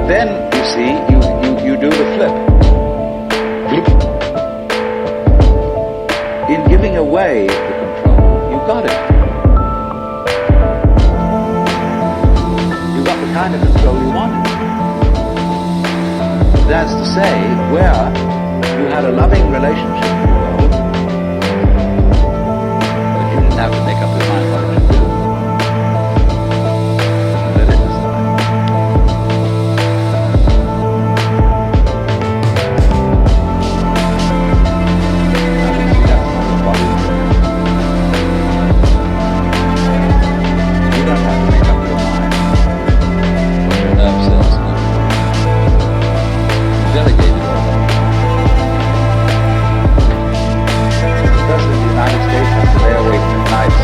But then, you see, you do the flip. In giving away the control, you got it. You got the kind of control you wanted. That's to say, where you had a loving relationship with the world, but you didn't have to make up your mind what it should do. Let it decide. You don't have to make up your mind what your nerve cells know. Delegate it all. Especially the United States has to lay awake at nights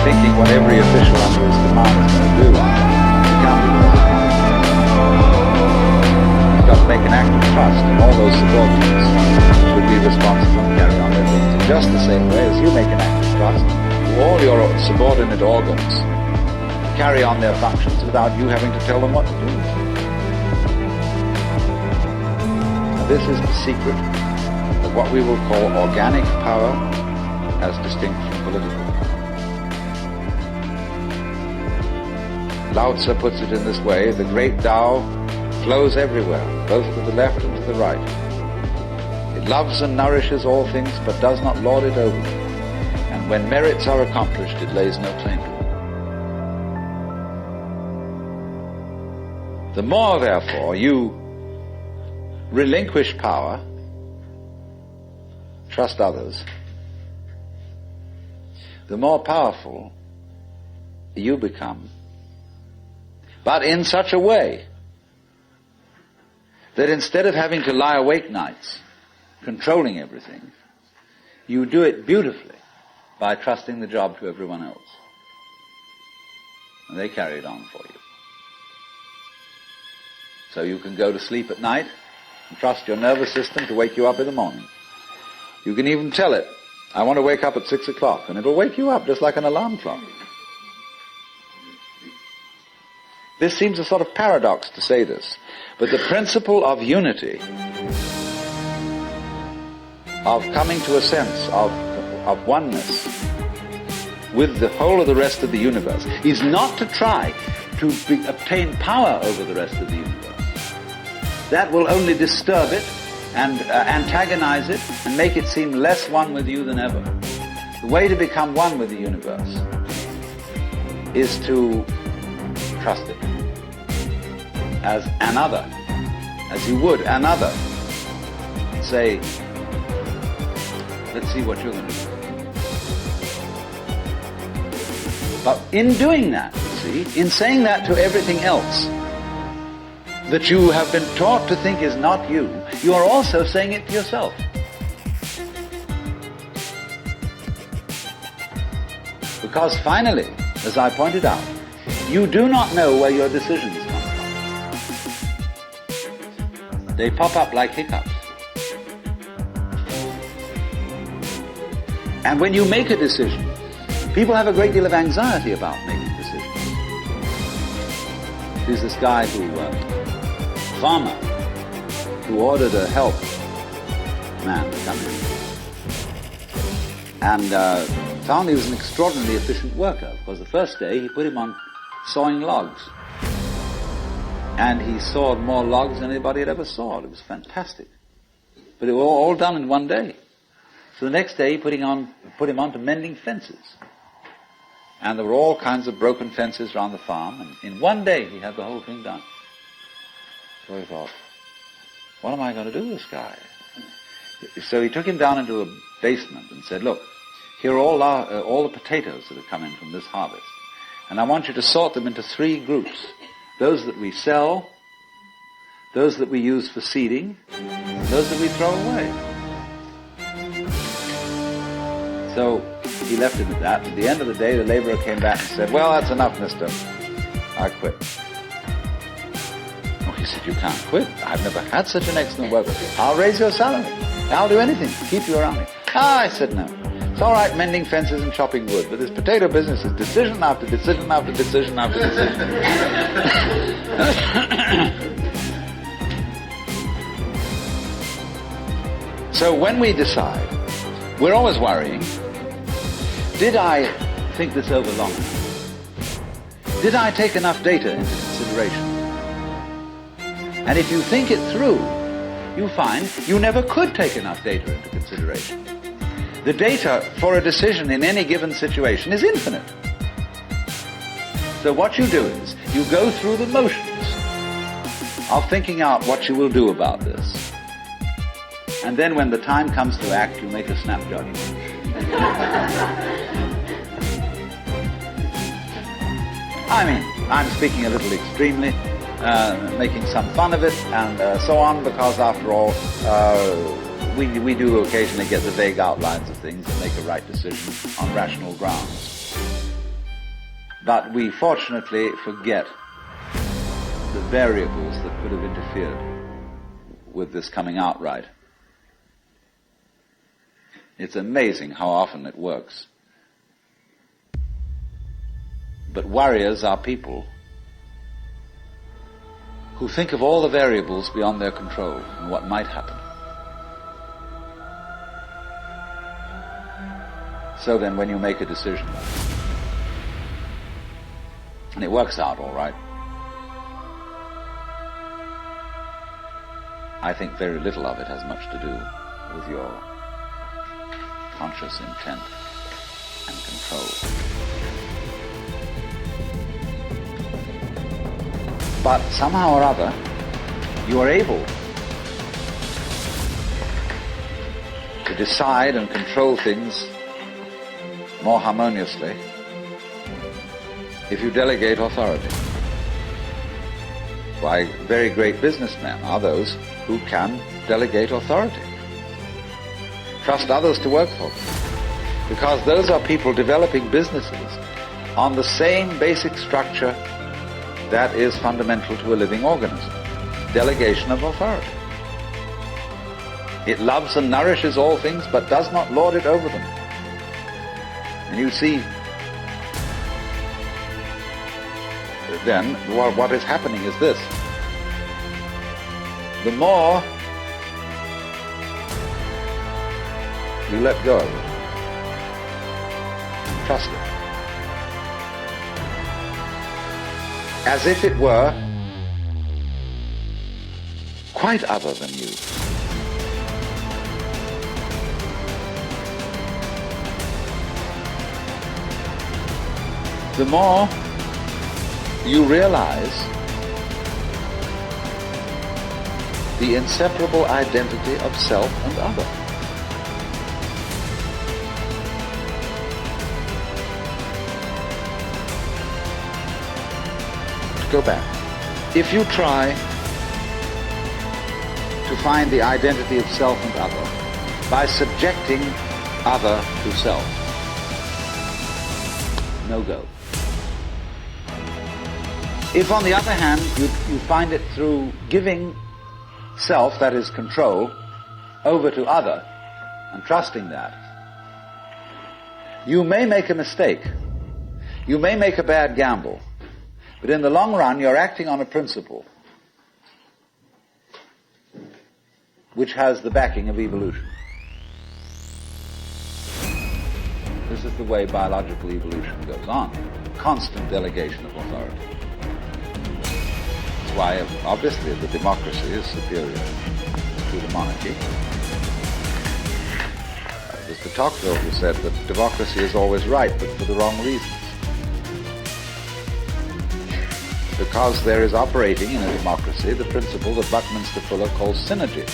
thinking what every official under his command is going to do. He can't do that. He's got to make an act of trust, and all those subordinates should be responsible and carry on their duties in just the same way as you make an act of trust to all your subordinate organs carry on their functions without you having to tell them what to do. This is the secret of what we will call organic power as distinct from political power. Lao Tzu puts it in this way: the great Tao flows everywhere, both to the left and to the right. It loves and nourishes all things, but does not lord it over them. And when merits are accomplished, it lays no claim to them. The more, therefore, you relinquish power, trust others, the more powerful you become, but in such a way that instead of having to lie awake nights controlling everything, you do it beautifully by trusting the job to everyone else. And they carry it on for you. So you can go to sleep at night and trust your nervous system to wake you up in the morning. You can even tell it, I want to wake up at 6 o'clock, and it'll wake you up just like an alarm clock. This seems a sort of paradox to say this, but the principle of unity, of coming to a sense of oneness with the whole of the rest of the universe, is not to try to obtain power over the rest of the universe. That will only disturb it and antagonize it and make it seem less one with you than ever. The way to become one with the universe is to trust it as another, as you would another. Say, let's see what you're going to do. But in doing that, you see, in saying that to everything else that you have been taught to think is not you, you are also saying it to yourself. Because finally, as I pointed out, you do not know where your decisions come from. They pop up like hiccups. And when you make a decision, people have a great deal of anxiety about making decisions. There's this guy farmer who ordered a help man to come in. And found he was an extraordinarily efficient worker, because the first day he put him on sawing logs. And he sawed more logs than anybody had ever sawed. It was fantastic. But it was all done in one day. So the next day he put him on to mending fences. And there were all kinds of broken fences around the farm, and in one day he had the whole thing done. So he thought, what am I going to do with this guy? So he took him down into a basement and said, look, here are all the potatoes that have come in from this harvest. And I want you to sort them into 3 groups. Those that we sell, those that we use for seeding, and those that we throw away. So he left him at that. At the end of the day, the laborer came back and said, well, that's enough, mister. I quit. Oh, he said, you can't quit. I've never had such an excellent worker. I'll raise your salary. I'll do anything to keep you around me. I said, no. It's all right mending fences and chopping wood, but this potato business is decision after decision after decision after decision. So when we decide, we're always worrying, did I think this over long enough? Did I take enough data into consideration? And if you think it through, you find you never could take enough data into consideration. The data for a decision in any given situation is infinite. So what you do is, you go through the motions of thinking out what you will do about this. And then when the time comes to act, you make a snap judgment. I mean, I'm speaking a little extremely, making some fun of it and so on, because after all, we do occasionally get the vague outlines of things and make a right decision on rational grounds. But we fortunately forget the variables that could have interfered with this coming out right. It's amazing how often it works. But warriors are people who think of all the variables beyond their control and what might happen. So then when you make a decision, and it works out all right, I think very little of it has much to do with your conscious intent and control. But somehow or other, you are able to decide and control things more harmoniously if you delegate authority. Why, very great businessmen are those who can delegate authority. Trust others to work for them. Because those are people developing businesses on the same basic structure that is fundamental to a living organism. Delegation of authority. It loves and nourishes all things, but does not lord it over them. And you see, then, what is happening is this. The more you let go, trust it, as if it were quite other than you. The more you realize the inseparable identity of self and other. To go back, if you try to find the identity of self and other by subjecting other to self, no go. If, on the other hand, you find it through giving self, that is control, over to other, and trusting that, you may make a mistake. You may make a bad gamble. But in the long run, you're acting on a principle which has the backing of evolution. This is the way biological evolution goes on. Constant delegation of authority. Why, obviously, the democracy is superior to the monarchy. It was de Tocqueville who said that democracy is always right, but for the wrong reasons. Because there is operating in a democracy the principle that Buckminster Fuller calls synergy.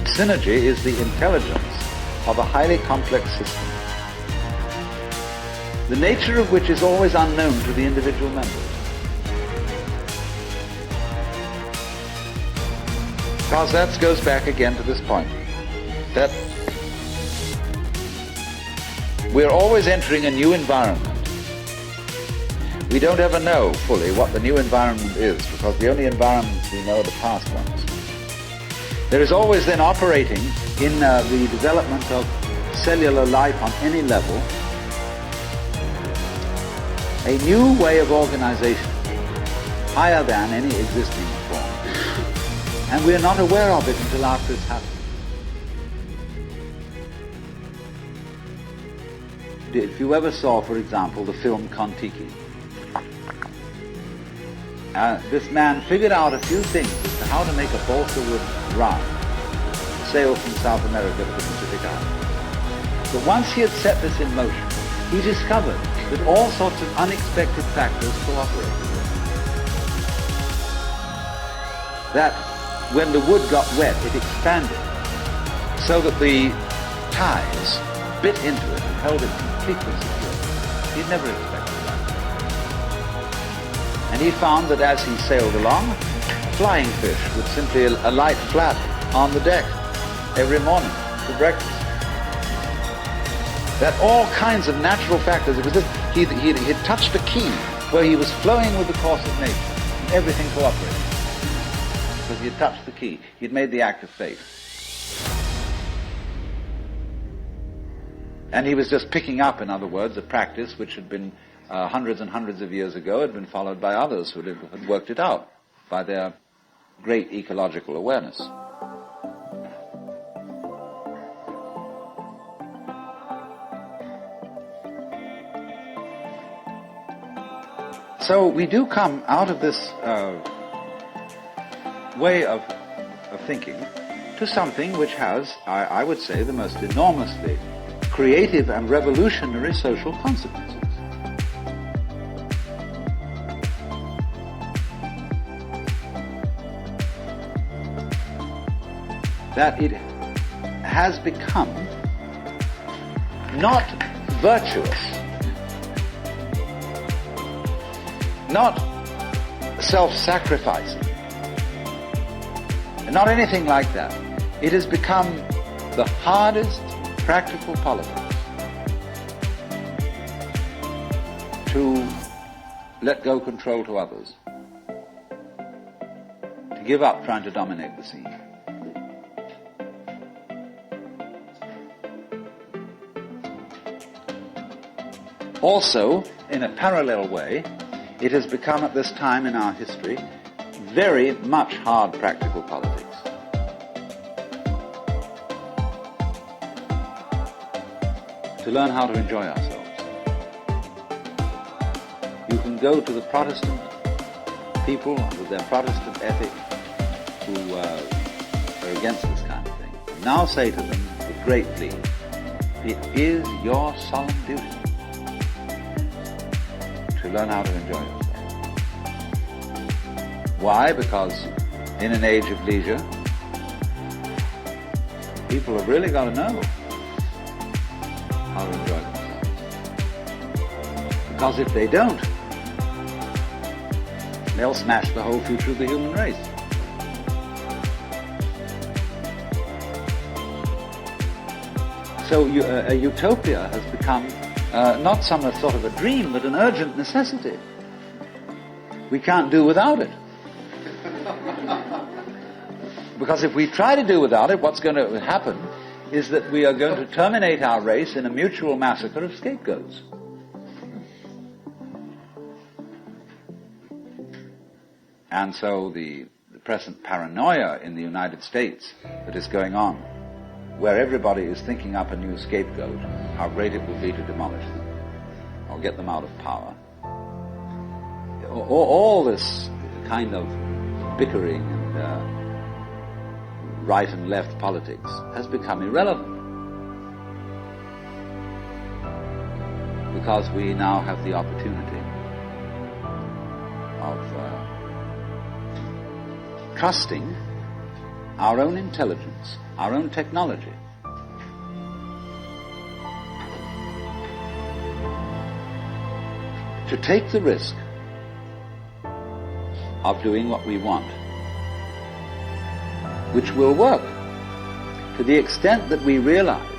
Synergy is the intelligence of a highly complex system, the nature of which is always unknown to the individual members. Because that goes back again to this point, that we're always entering a new environment. We don't ever know fully what the new environment is, because the only environments we know are the past ones. There is always then operating in the development of cellular life on any level a new way of organization, higher than any existing form. And we're not aware of it until after it's happened. if you ever saw, for example, the film Kon-Tiki, this man figured out a few things as to how to make a balsa wood raft sail from South America to the Pacific Islands. But once he had set this in motion, he discovered that all sorts of unexpected factors cooperated. That when the wood got wet, it expanded, so that the ties bit into it and held it completely secure. He'd never expected that. And he found that as he sailed along, flying fish would simply alight flat on the deck every morning for breakfast. That all kinds of natural factors, it was just, he'd touched a key where he was flowing with the course of nature, and everything cooperated. Because he had touched the key. He'd made the act of fate. And he was just picking up, in other words, a practice which had been hundreds and hundreds of years ago, had been followed by others who had worked it out by their great ecological awareness. So we do come out of this way of thinking to something which has, I would say, the most enormously creative and revolutionary social consequences. That it has become not virtuous, not self-sacrificing, not anything like that. It has become the hardest practical politics to let go control to others, to give up trying to dominate the scene. Also, in a parallel way, it has become at this time in our history very much hard practical politics. To learn how to enjoy ourselves. You can go to the Protestant people with their Protestant ethic who are against this kind of thing. And now say to them with great plea, it is your solemn duty to learn how to enjoy yourself. Why? Because in an age of leisure, people have really got to know how to enjoy themselves. Because if they don't, they'll smash the whole future of the human race. So a utopia has become not some sort of a dream, but an urgent necessity. We can't do without it. Because if we try to do without it, what's going to happen is that we are going to terminate our race in a mutual massacre of scapegoats. And so the present paranoia in the United States that is going on, where everybody is thinking up a new scapegoat, how great it will be to demolish them or get them out of power. All this kind of bickering and right and left politics has become irrelevant. Because we now have the opportunity of trusting our own intelligence, our own technology, to take the risk of doing what we want, which will work to the extent that we realize